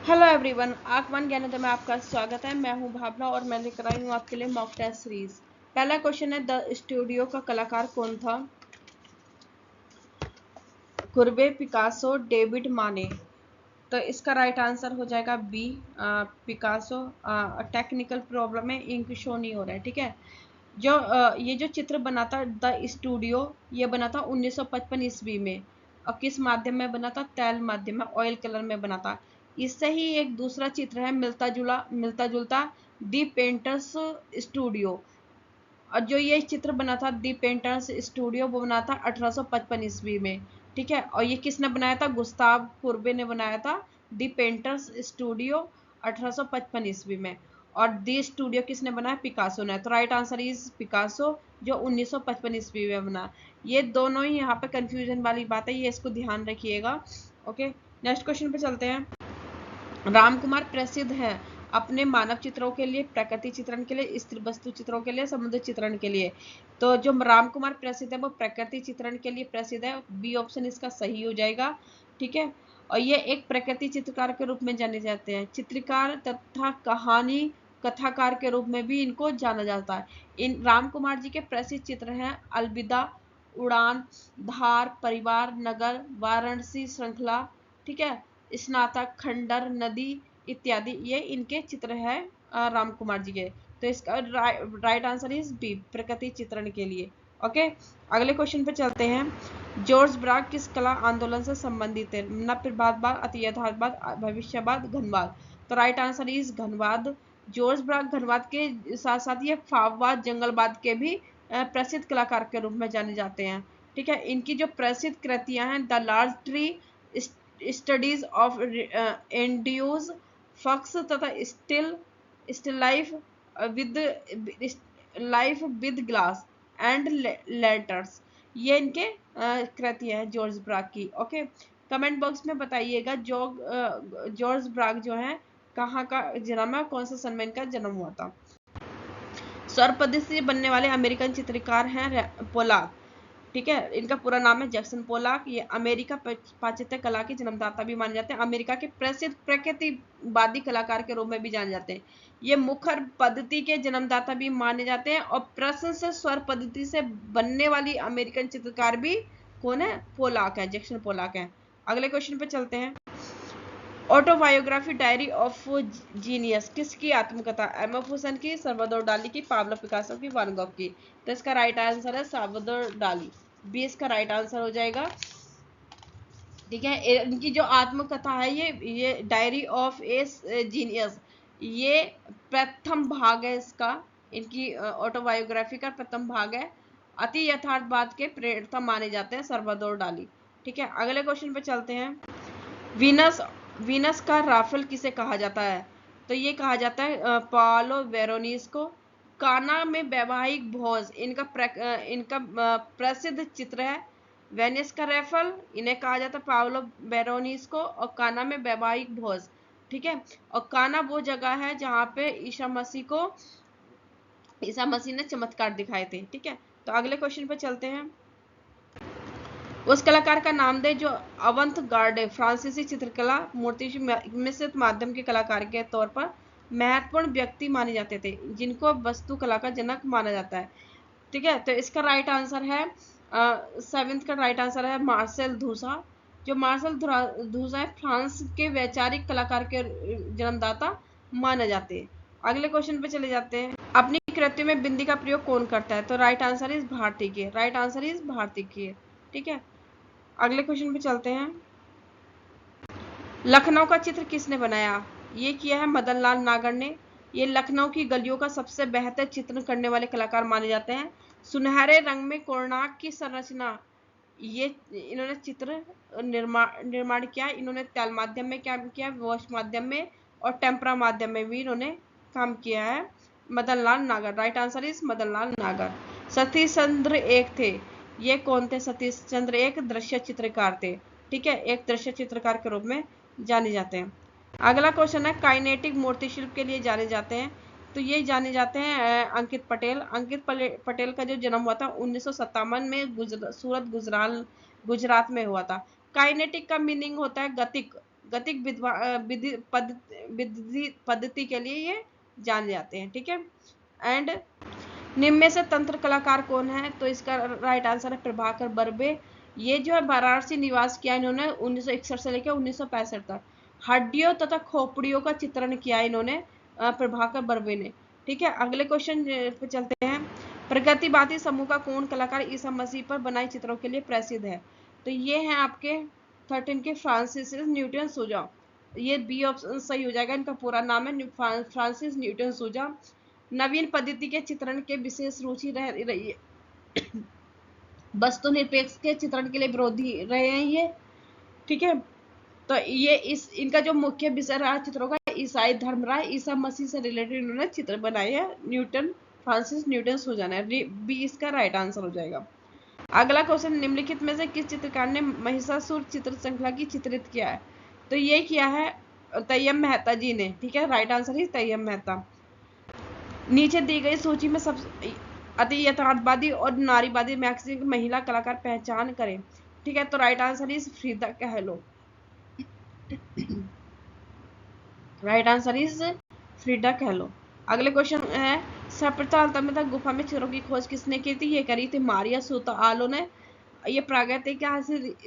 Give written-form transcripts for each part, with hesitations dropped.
Hello everyone, आंकवन Gyanodaya में आपका स्वागत है। मैं हूं भावना और मैं लेकर आई हूं आपके लिए मॉक टेस्ट सीरीज। पहला क्वेश्चन है, द स्टूडियो का कलाकार कौन था? कुर्बे, पिकासो, डेविड माने। तो इसका राइट आंसर हो जाएगा बी, पिकासो। टेक्निकल प्रॉब्लम है, इंक शो नहीं हो रहा है। ठीक है, जो ये जो चित्र बना था द स्टूडियो, ये बना था 1955 ईस्वी में। और किस माध्यम में बना था? तैल माध्यम में, ऑयल कलर में बना था। इससे ही एक दूसरा चित्र है मिलता जुलता, दी पेंटर्स स्टूडियो। और जो ये चित्र बना था दी पेंटर्स स्टूडियो, वो बना था 1855 ईस्वी में। ठीक है, और ये किसने बनाया था? गुस्ताव कुर्बे ने बनाया था दी पेंटर्स स्टूडियो 1855 ईस्वी में। और दी स्टूडियो किसने बनाया? पिकासो ने। तो राइट आंसर इज पिकासो, जो 1955 ईस्वी में बना। ये दोनों ही यहाँ पे कंफ्यूजन वाली बात है, ये इसको ध्यान रखिएगा। ओके, नेक्स्ट क्वेश्चन पे चलते हैं। रामकुमार प्रसिद्ध है अपने मानव चित्रों के लिए, प्रकृति चित्रण के लिए, स्त्री वस्तु चित्रों के लिए, समुद्र चित्रण के लिए। तो जो रामकुमार प्रसिद्ध है वो प्रकृति चित्रण के लिए प्रसिद्ध है। बी ऑप्शन इसका सही हो जाएगा। ठीक है, और ये एक प्रकृति चित्रकार के रूप में जाने जाते हैं। चित्रकार तथा कहानी कथाकार के रूप में भी इनको जाना जाता है। इन राम कुमार जी के प्रसिद्ध चित्र हैं अलविदा, उड़ान, धार, परिवार, नगर, वाराणसी श्रृंखला, ठीक है, स्नातक, खंडर, नदी इत्यादि, ये इनके चित्र है राम कुमार जी के। तो इसका राइट आंसर इज बी, प्रकृति चित्रण के लिए। ओके, अगले क्वेश्चन पे चलते हैं। जॉर्ज ब्राग किस कला आंदोलन से संबंधित है? नवप्रभातवाद, अति यथार्थवाद, भविष्यवाद, घनवाद। तो राइट आंसर इज घनवाद। जॉर्ज ब्राग घनवाद के साथ साथ ये फाववाद, जंगलवाद के भी प्रसिद्ध कलाकार के रूप में जाने जाते हैं। ठीक है, इनकी जो प्रसिद्ध कृतियां हैं, the large tree, studies of Andrews, फक्स तथा still life with glass and letters, ये इनके कृतियां हैं जॉर्ज ब्राग की। ओके, कमेंट बॉक्स में बताइएगा जॉर्ज ब्राग जो है कहाँ का जन्म है, कौन सा सन में इनका जन्म हुआ था। स्वर पद्धति से बनने वाले अमेरिकन चित्रकार हैं पोलाक। ठीक है, इनका पूरा नाम है जैक्सन पोलाक। ये अमेरिका पाश्चात्य कला के जन्मदाता भी माने जाते हैं। अमेरिका के प्रसिद्ध प्रकृतिवादी कलाकार के रूप में भी जाने जाते हैं। ये मुखर पद्धति के जन्मदाता भी माने जाते हैं। और प्रश्न से स्वर पद्धति से बनने वाली अमेरिकन चित्रकार भी कौन है? पोलाक है, जैक्सन पोलाक है। अगले क्वेश्चन पे चलते हैं। ऑटोबायोग्राफी डायरी ऑफ जीनियस किसकी आत्मकथा? एम एफ हुसैन की, सल्वाडोर डाली की, पाब्लो पिकासो की, वैन गॉग की। तो इसका राइट आंसर है सल्वाडोर डाली। बी इसका राइट आंसर हो जाएगा। ठीक है, इनकी जो आत्मकथा है ये डायरी ऑफ ए जीनियस, ये प्रथम भाग है इसका। इनकी ऑटोबायोग्राफी का प्रथम भाग है। अति यथार्थवाद के प्रेरता माने जाते हैं सल्वाडोर डाली। ठीक है, अगले क्वेश्चन पे चलते हैं। वीनस वीनस का राफेल किसे कहा जाता है? तो ये कहा जाता है पाओलो वेरोनीस को। काना में वैवाहिक भोज, इनका प्रसिद्ध चित्र है। वेनिस का राफेल, इन्हें कहा जाता है पाओलो वेरोनीस को। और काना में वैवाहिक भोज, ठीक है, और काना वो जगह है जहाँ पे ईसा मसीह ने चमत्कार दिखाए थे। ठीक है, तो अगले क्वेश्चन पे चलते हैं। उस कलाकार का नाम दे जो अवंत गार्ड फ्रांसीसी चित्रकला मूर्ति मिश्रित माध्यम के कलाकार के तौर पर महत्वपूर्ण व्यक्ति माने जाते थे, जिनको वस्तु कला का जनक माना जाता है। ठीक है, तो इसका राइट आंसर है सेवेंथ का राइट आंसर है मार्सेल धूसा। जो मार्सेल धूसा है फ्रांस के वैचारिक कलाकार के जन्मदाता माने जाते हैं। अगले क्वेश्चन पे चले जाते हैं। अपनी कृति में बिंदी का प्रयोग कौन करता है? तो राइट आंसर इज भारती की। राइट आंसर इज भारती की। ठीक है, अगले क्वेश्चन पे चलते हैं। लखनऊ का चित्र किसने बनाया? ये किया है मदन लाल नागर ने। ये लखनऊ की गलियों का सबसे बेहतर चित्रण करने वाले कलाकार माने जाते हैं। सुनहरे रंग में कोणार्क की संरचना, ये इन्होंने चित्र निर्माण किया। इन्होंने तैल माध्यम में काम किया, वॉश माध्यम में और टेम्परा माध्यम में भी इन्होंने काम किया है। मदन लाल नागर, right answer is Madan Lal नागर। सतीश चंद्र एक थे, ये कौन थे? सतीश चंद्र एक दृश्य चित्रकार थे। ठीक है, एक दृश्य चित्रकार के रूप में जाने जाते हैं। अगला क्वेश्चन है, काइनेटिक मूर्ति शिल्प के लिए जाने जाते हैं। तो ये जाने जाते हैं अंकित पटेल। अंकित पटेल का जो जन्म हुआ था 1957 में सूरत गुजरात में हुआ था। काइनेटिक का मीनिंग होता है गतिक, गतिक पद्धति के लिए ये जाने जाते हैं, ठीक है। एंड निम्न में से तंत्र कलाकार कौन है, तो इसका राइट आंसर है प्रभाकर बर्वे। ये जो है वाराणसी निवास किया इन्होंने 1961 से लेकर 1965 तक। हड्डियों तथा खोपड़ियों का चित्रण किया इन्होंने प्रभाकर बर्वे ने, ठीक है। अगले क्वेश्चन पे चलते हैं। प्रगतिवादी समूह का कौन कलाकार ईसा मसीह पर बनाए चित्रों के लिए प्रसिद्ध है, तो ये है आपके 13 के फ्रांसिस न्यूटन सूजा। ये बी ऑप्शन सही हो जाएगा। इनका पूरा नाम है फ्रांसिस न्यूटन सूजा। नवीन पद्धति के चित्रण के विशेष रुचि रही है। वस्तु निरपेक्ष के चित्रण के लिए विरोधी रहे हैं ये, ठीक है। तो ये इनका जो मुख्य विषय रहा चित्रों का ईसाई धर्म रहा, ईसा मसीह से रिलेटेड इन्होंने चित्र बनाए हैं। फ्रांसिस न्यूटन सूजा ने। बी इसका राइट आंसर हो जाएगा। अगला क्वेश्चन, निम्नलिखित में से किस चित्रकार ने महिषासुर चित्र श्रृंखला की चित्रित किया है, तो ये किया है तैयब मेहता जी ने, ठीक है। राइट आंसर है तैयब मेहता। नीचे दी गई सूची में सबसे अति यथार्थवादी और नारीवादी मैक्सिम महिला कलाकार पहचान करें, ठीक है। तो राइट आंसर इज फ्रीदा कहलो। राइट आंसर इज फ्रीदा कहलो। अगले क्वेश्चन है, सर्वप्रथम गुफा में चित्रों की खोज किसने की थी, ये करी थी मारिया सुतालो ने। ये प्रागैतिक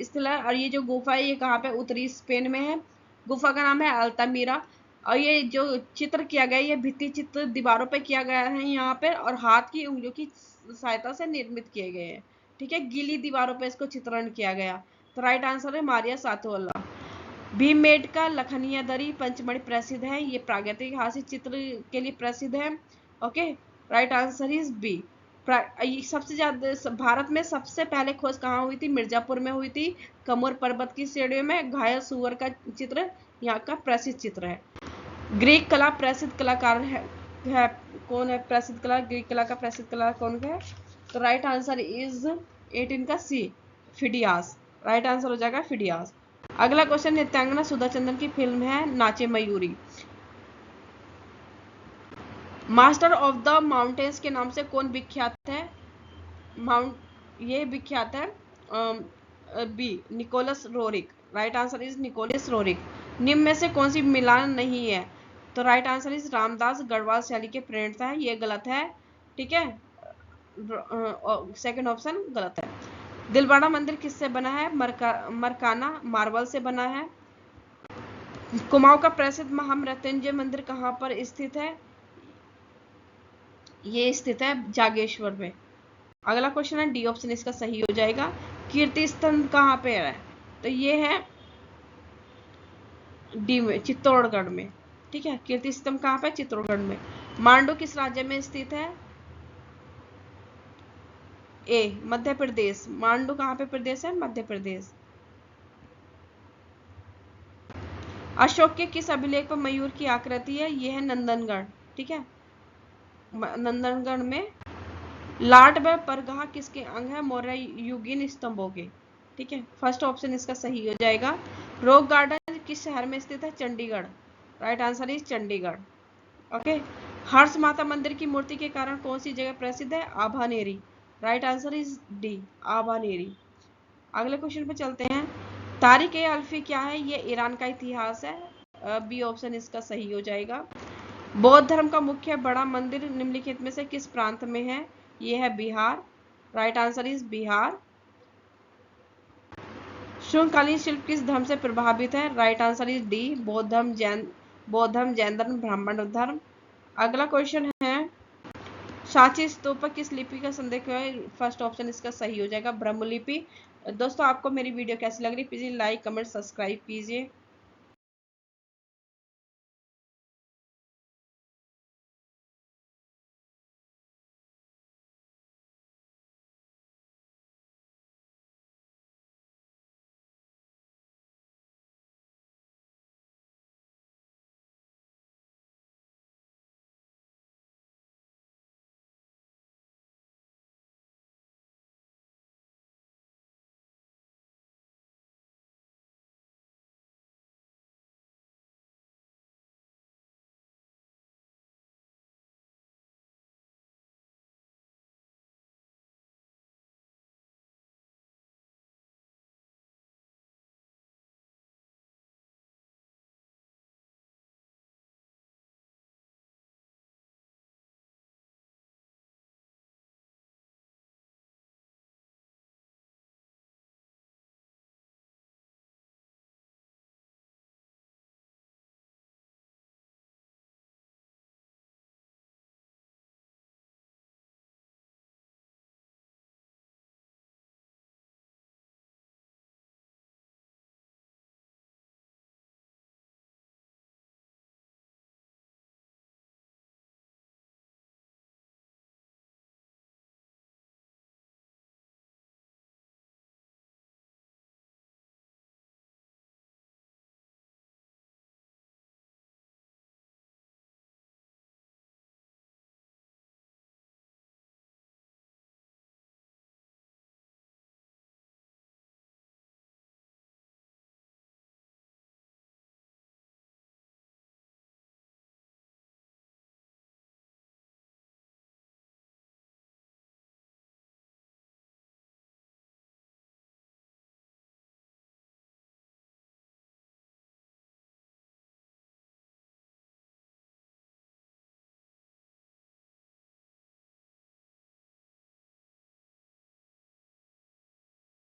स्थल है और ये जो गुफा है ये कहाँ पे, उत्तरी स्पेन में है। गुफा का नाम है अल्तामीरा। और ये जो चित्र किया गया ये भित्ति चित्र दीवारों पे किया गया है यहाँ पे, और हाथ की उंगलियों की सहायता से निर्मित किए गए हैं, ठीक है। गीली दीवारों पे इसको चित्रण किया गया। तो राइट आंसर है मारिया सातोला। भीमबेटका लखनिया दरी पंचमढ़ी प्रसिद्ध है, ये प्रागैतिक हास्य चित्र के लिए प्रसिद्ध है। Okay, right answer is B. सबसे ज्यादा भारत में सबसे पहले खोज कहाँ हुई थी, मिर्जापुर में हुई थी, कमोर पर्वत की श्रेणियों में। घायल सुअर का चित्र यहाँ का प्रसिद्ध चित्र है। ग्रीक कला प्रसिद्ध कलाकार है कौन है, प्रसिद्ध कला ग्रीक कला का प्रसिद्ध कला कौन है, तो राइट आंसर इज 18 का सी, फिडियास। राइट आंसर हो जाएगा फिडियास। अगला क्वेश्चन, नृत्यांगना सुधा चंद्रन की फिल्म है Nache Mayuri. Master of the Mountains के नाम से कौन विख्यात है, ये विख्यात है B, Nicholas Roerich. Right answer is Nicholas Roerich. निम्न में से कौन सी मिलान नहीं है, तो right answer is Ramdas Garhwal शैली के प्रेरणा है, ये गलत है, ठीक है। सेकंड ऑप्शन गलत है। दिलवाड़ा मंदिर किससे बना है, मरकाना मार्बल से बना है। कुमाऊं का प्रसिद्ध महामृत्युंजय मंदिर कहाँ पर स्थित है, ये स्थित है जागेश्वर में। अगला क्वेश्चन है, डी ऑप्शन इसका सही हो जाएगा। कीर्ति स्तंभ कहाँ पे है, तो ये है डी में, चित्तौड़गढ़ में, ठीक है। कीर्ति स्तंभ कहाँ पे, चित्तौड़गढ़ में। मांडू किस राज्य में स्थित है, ए मध्य प्रदेश। मांडू कहाँ पे प्रदेश है, मध्य प्रदेश। अशोक के किस अभिलेख पर मयूर की आकृति है, ये है नंदनगढ़, ठीक है। नंदनगढ़ में। लाट व परगाह किसके अंग है, मौर्य युगीन स्तंभों के, ठीक है। फर्स्ट ऑप्शन इसका सही हो जाएगा। रॉक गार्डन किस शहर में स्थित है, Chandigarh. Right answer is Chandigarh. Okay, Harsh Mata मंदिर की मूर्ति के कारण कौन सी जगह प्रसिद्ध है, Abhaneri. Right answer is D, Abhaneri. अगले क्वेश्चन पे चलते हैं। तारिक ए अल्फी क्या है, ये ईरान का इतिहास है, बी ऑप्शन इसका सही हो जाएगा। बौद्ध धर्म का मुख्य बड़ा मंदिर निम्नलिखित में से किस प्रांत में है, ये है Bihar. Right answer is Bihar. शुंगकालीन शिल्प किस धर्म से प्रभावित है, राइट आंसर इज डी, बौद्ध धर्म, जैन धर्म, ब्राह्मण धर्म। अगला क्वेश्चन है, सांची स्तूप किस लिपि का संदेश है, फर्स्ट ऑप्शन इसका सही हो जाएगा, ब्रह्मलिपि। दोस्तों आपको मेरी वीडियो कैसी लग रही है, प्लीज लाइक कमेंट सब्सक्राइब कीजिए।